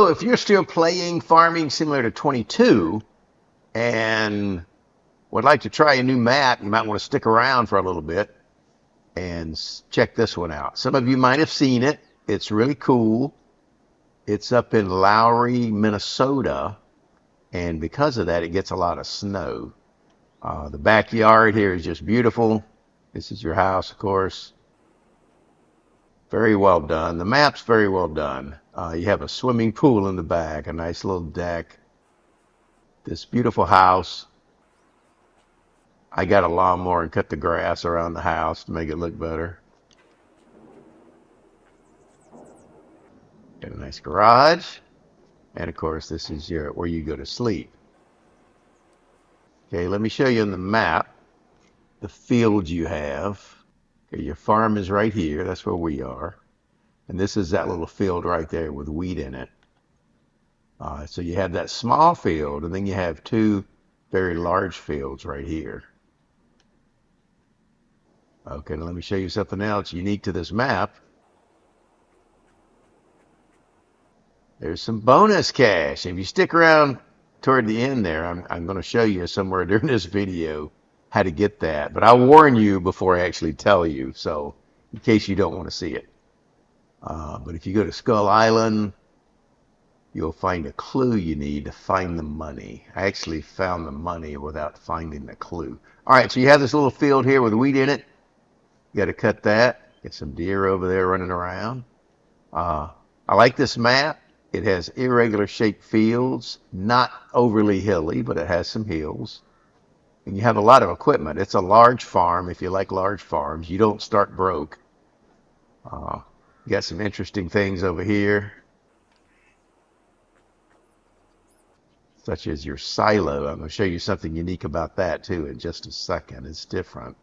So if you're still playing Farming Simulator 22 and would like to try a new map, you might want to stick around for a little bit and check this one out. Some of you might have seen it. It's really cool. It's up in Lowry, Minnesota, and because of that, it gets a lot of snow. The backyard here is just beautiful. This is your house, of course. Very well done. The map's very well done. You have a swimming pool in the back, a nice little deck. This beautiful house. I got a lawnmower and cut the grass around the house to make it look better. Got a nice garage. And of course, this is where you go to sleep. Okay, let me show you on the map the fields you have. Okay, your farm is right here. That's where we are. And this is that little field right there with wheat in it. So you have that small field, and then you have two very large fields right here. Okay, now let me show you something else unique to this map. There's some bonus cash. If you stick around toward the end there, I'm going to show you somewhere during this video how to get that. But I'll warn you before I actually tell you, so in case you don't want to see it. But if you go to Skull Island, you'll find a clue you need to find the money. I actually found the money without finding the clue. All right, so you have this little field here with wheat in it. You got to cut that. Get some deer over there running around. I like this map. It has irregular shaped fields, not overly hilly, but it has some hills. And you have a lot of equipment. It's a large farm. If you like large farms, you don't start broke. You got some interesting things over here, such as your silo. I'm going to show you something unique about that too in just a second. It's different.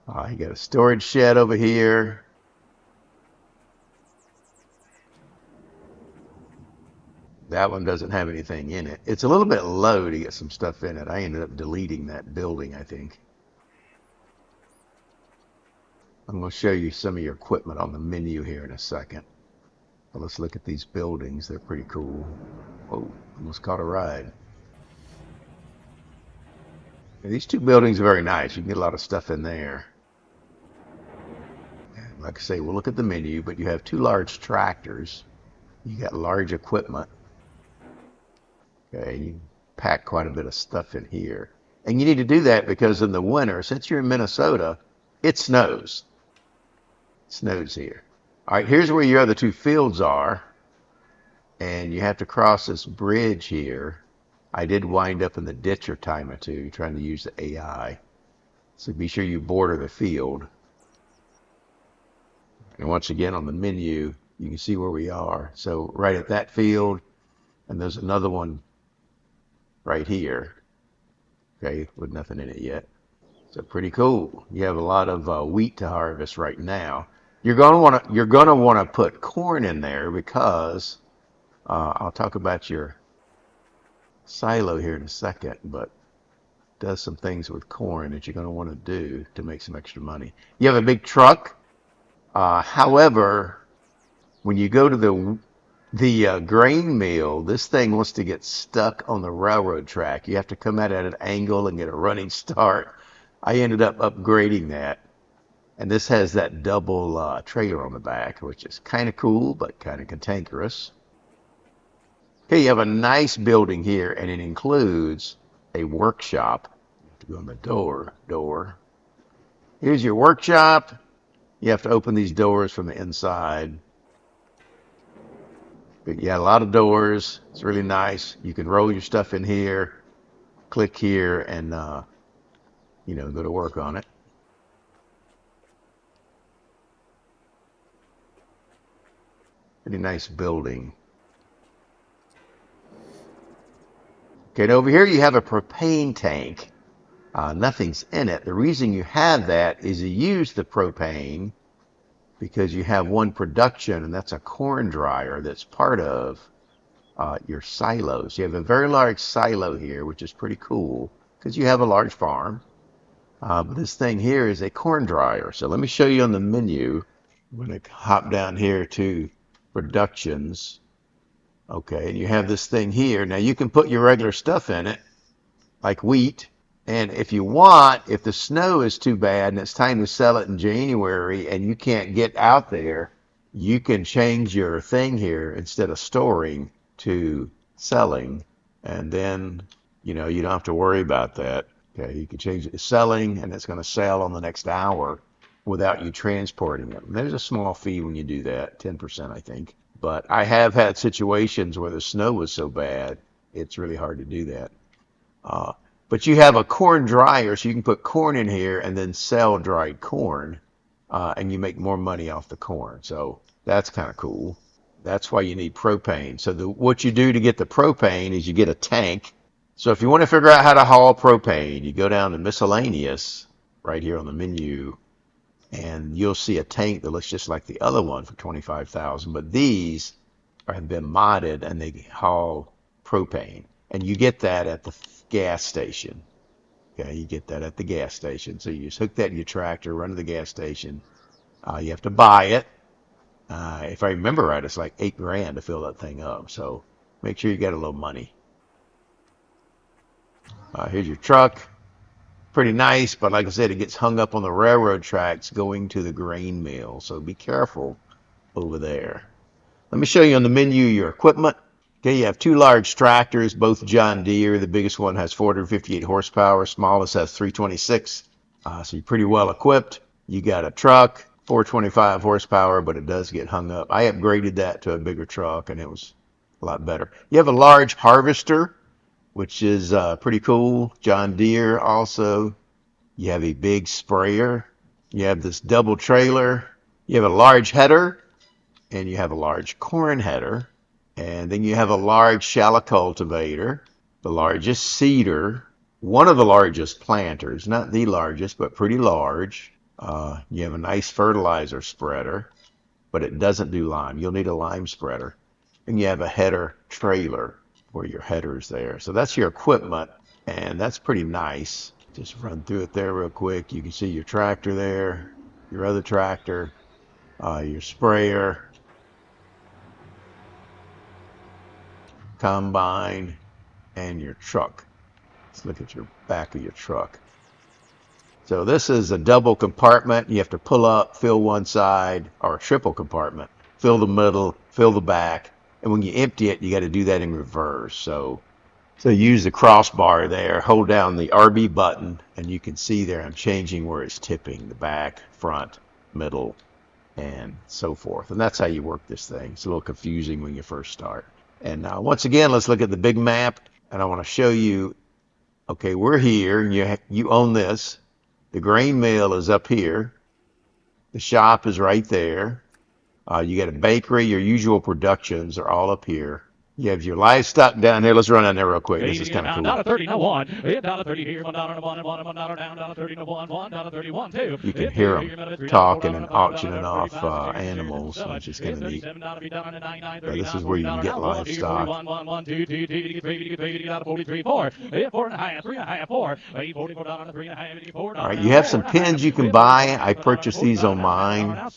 You got a storage shed over here. That one doesn't have anything in it. It's a little bit low to get some stuff in it. I ended up deleting that building, I think. I'm going to show you some of your equipment on the menu here in a second. But let's look at these buildings. They're pretty cool. Whoa, almost caught a ride. And these two buildings are very nice. You can get a lot of stuff in there. And like I say, we'll look at the menu, but you have two large tractors. You got large equipment. Okay, you pack quite a bit of stuff in here. And you need to do that because in the winter, since you're in Minnesota, it snows. It snows here. All right, here's where your other two fields are. And you have to cross this bridge here. I did wind up in the ditch a time or two trying to use the AI. So be sure you border the field. And once again on the menu, you can see where we are. So right at that field, and there's another one right here, okay, with nothing in it yet. So pretty cool. You have a lot of wheat to harvest right now. You're gonna want to put corn in there because I'll talk about your silo here in a second, but it does some things with corn that you're going to want to do to make some extra money. You have a big truck. However, when you go to the grain mill, this thing wants to get stuck on the railroad track. You have to come out at an angle and get a running start. I ended up upgrading that. And this has that double trailer on the back, which is kind of cool, but kind of cantankerous. Okay, you have a nice building here, and it includes a workshop. You have to go on the door. Here's your workshop. You have to open these doors from the inside. But yeah, a lot of doors. It's really nice. You can roll your stuff in here, click here, and go to work on it. Pretty nice building. Okay, and over here you have a propane tank. Nothing's in it. The reason you have that is you use the propane because you have one production, and that's a corn dryer that's part of your silos. You have a very large silo here, which is pretty cool because you have a large farm. But this thing here is a corn dryer. So let me show you on the menu. I'm going to hop down here to productions. Okay, and you have this thing here. Now you can put your regular stuff in it, like wheat. And if you want, if the snow is too bad and it's time to sell it in January and you can't get out there, you can change your thing here instead of storing to selling. And then, you don't have to worry about that. Okay, you can change it to selling and it's going to sell on the next hour without you transporting it. And there's a small fee when you do that, 10%, I think. But I have had situations where the snow was so bad, it's really hard to do that. Uh, but you have a corn dryer, so you can put corn in here and then sell dried corn, and you make more money off the corn. So that's kind of cool. That's why you need propane. So what you do to get the propane is you get a tank. So if you want to figure out how to haul propane, you go down to miscellaneous right here on the menu, and you'll see a tank that looks just like the other one for 25,000. But these have been modded and they haul propane, and you get that at the gas station. Okay, you get that at the gas station. So you just hook that in your tractor, run to the gas station. You have to buy it. If I remember right, it's like 8 grand to fill that thing up. So make sure you get a little money. Here's your truck. Pretty nice, but like I said, it gets hung up on the railroad tracks going to the grain mill. So be careful over there. Let me show you on the menu your equipment. Okay, you have two large tractors, both John Deere. The biggest one has 458 horsepower, smallest has 326. So you're pretty well equipped. You got a truck, 425 horsepower, but it does get hung up. I upgraded that to a bigger truck, and it was a lot better. You have a large harvester, which is pretty cool. John Deere also. You have a big sprayer. You have this double trailer. You have a large header, and you have a large corn header. And then you have a large shallow cultivator, the largest seeder, one of the largest planters, not the largest, but pretty large. You have a nice fertilizer spreader, but it doesn't do lime. You'll need a lime spreader. And you have a header trailer where your header's there. So that's your equipment, and that's pretty nice. Just run through it there real quick. You can see your tractor there, your other tractor, your sprayer, combine, and your truck. Let's look at your back of your truck. So this is a double compartment. You have to pull up, fill one side, or a triple compartment. Fill the middle, fill the back. And when you empty it, you got to do that in reverse. So use the crossbar there, hold down the RB button, and you can see there I'm changing where it's tipping, the back, front, middle, and so forth. And that's how you work this thing. It's a little confusing when you first start. And now, once again, let's look at the big map, and I want to show you, okay, we're here, and you own this. The grain mill is up here. The shop is right there. You got a bakery. Your usual productions are all up here. You have your livestock down there. Let's run down there real quick. This is kind of cool. $1.30 no one. $1.30 here. $1 1 and $1 down. $1.30 no one. $1.31 two. You can hear them talking and auctioning off animals, which is kind of neat. This is where you can get livestock. 1 1 2 2 2 3 43 4. 4 and a half. 3 and a half. 4. $44 3 and a half. $4. All right, you have some pins you can buy. I purchased these on mine.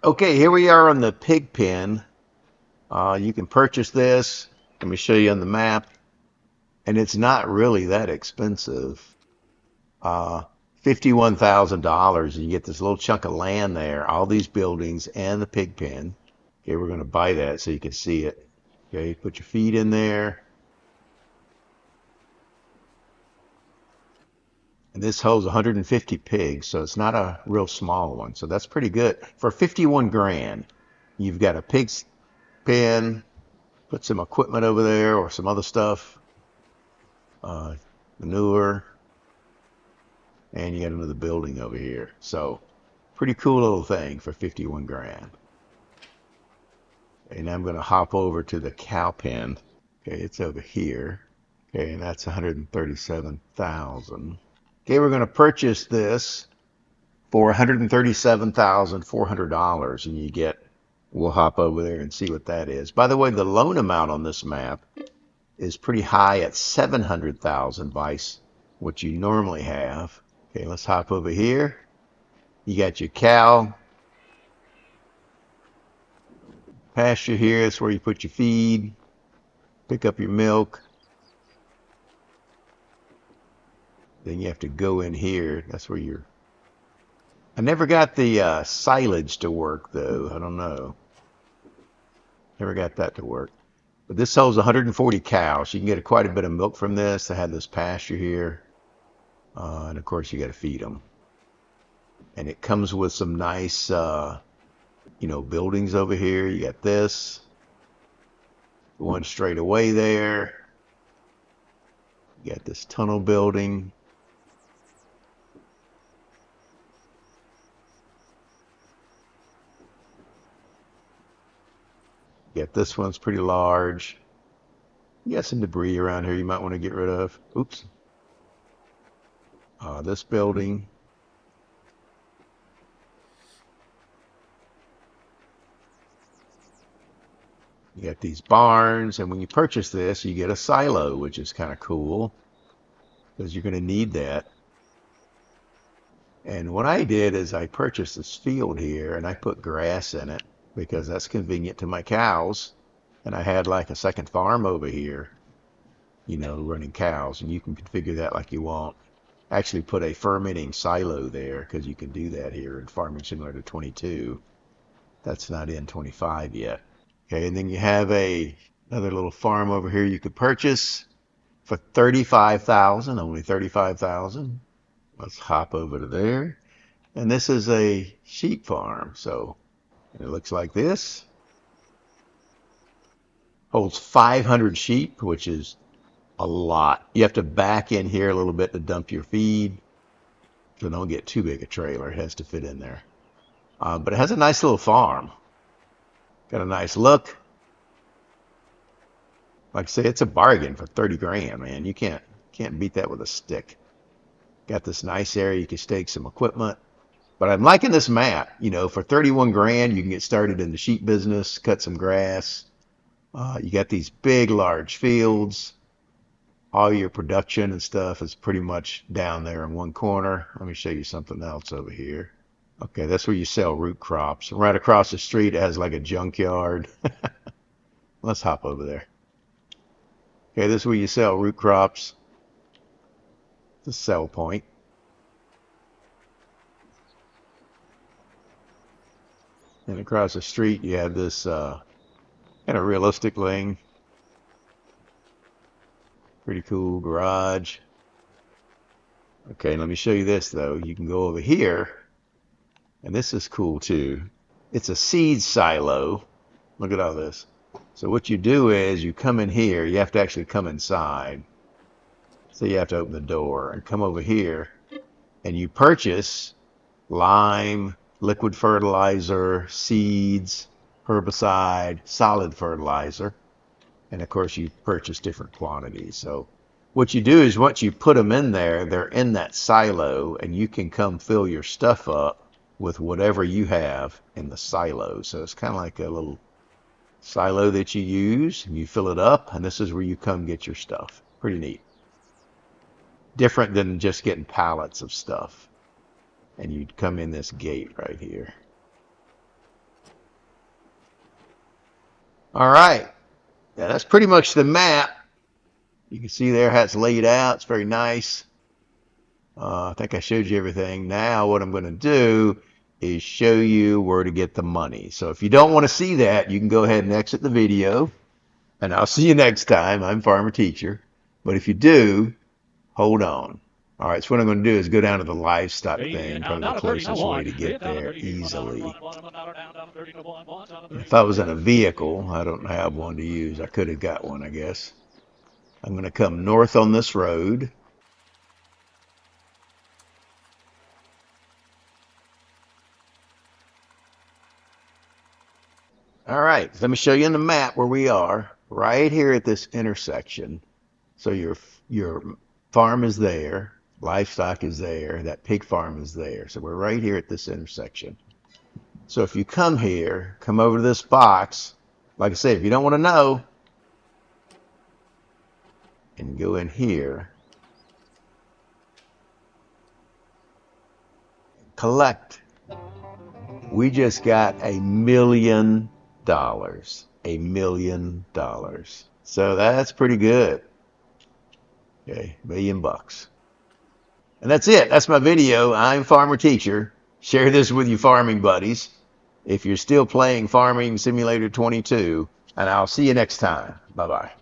Okay, here we are on the pig pen. You can purchase this. Let me show you on the map. And it's not really that expensive. $51,000, and you get this little chunk of land there, all these buildings, and the pig pen. Okay, we're going to buy that so you can see it. Okay, put your feed in there. And this holds 150 pigs, so it's not a real small one. So that's pretty good. For 51 grand, you've got a pig pen, put some equipment over there or some other stuff, manure, and you got another building over here. So pretty cool little thing for 51 grand. And I'm going to hop over to the cow pen. Okay, it's over here. Okay, and that's 137,000. Okay, we're going to purchase this for $137,400, and you get, we'll hop over there and see what that is. By the way, the loan amount on this map is pretty high at $700,000 vice what you normally have. Okay, let's hop over here. You got your cow pasture here. That's where you put your feed, pick up your milk. Then you have to go in here. That's where you're. I never got the silage to work though. I don't know. Never got that to work. But this holds 140 cows. You can get quite a bit of milk from this. I have this pasture here. And of course you got to feed them. And it comes with some nice, buildings over here. You got this. The one straight away there. You got this tunnel building. Yet this one's pretty large. You got some debris around here you might want to get rid of. Oops. This building. You got these barns, and when you purchase this, you get a silo, which is kind of cool because you're going to need that. And what I did is I purchased this field here, and I put grass in it because that's convenient to my cows. And I had like a second farm over here, running cows, and you can configure that like you want. Actually put a fermenting silo there because you can do that here in Farming Simulator 22. That's not in 25 yet. Okay, and then you have another little farm over here you could purchase for $35,000, only $35,000. Let's hop over to there. And this is a sheep farm, so it looks like this. Holds 500 sheep, which is a lot. You have to back in here a little bit to dump your feed, so don't get too big a trailer. It has to fit in there. But it has a nice little farm. Got a nice look. Like I say, it's a bargain for 30 grand, man. You can't beat that with a stick. Got this nice area you can stake some equipment. But I'm liking this map. For 31 grand, you can get started in the sheep business, cut some grass. You got these big, large fields. All your production and stuff is pretty much down there in one corner. Let me show you something else over here. Okay, that's where you sell root crops. Right across the street, it has like a junkyard. Let's hop over there. Okay, this is where you sell root crops. The sell point. And across the street, you have this kind of realistic thing. Pretty cool garage. Okay, let me show you this though. You can go over here, and this is cool too. It's a seed silo. Look at all this. So what you do is you come in here. You have to actually come inside. So you have to open the door and come over here, and you purchase lime, liquid fertilizer, seeds, herbicide, solid fertilizer. And of course, you purchase different quantities. So what you do is once you put them in there, they're in that silo, and you can come fill your stuff up with whatever you have in the silo. So it's kind of like a little silo that you use, and you fill it up, and this is where you come get your stuff. Pretty neat. Different than just getting pallets of stuff. And you'd come in this gate right here. All right. Yeah, that's pretty much the map. You can see there how it's laid out. It's very nice. I think I showed you everything. Now what I'm going to do is show you where to get the money. So if you don't want to see that, you can go ahead and exit the video. And I'll see you next time. I'm Farmer Teacher. But if you do, hold on. All right, so what I'm going to do is go down to the livestock thing, probably the closest way to get there easily. If I was in a vehicle, I don't have one to use. I could have got one, I guess. I'm going to come north on this road. All right, let me show you in the map where we are, right here at this intersection. So your farm is there. Livestock is there. That pig farm is there. So we're right here at this intersection. So if you come here, come over to this box. Like I said, if you don't want to know, and go in here, collect. We just got $1 million. dollars. $1 million. So that's pretty good. Okay, $1 million. And that's it. That's my video. I'm Farmer Teacher. Share this with your farming buddies if you're still playing Farming Simulator 22. And I'll see you next time. Bye-bye.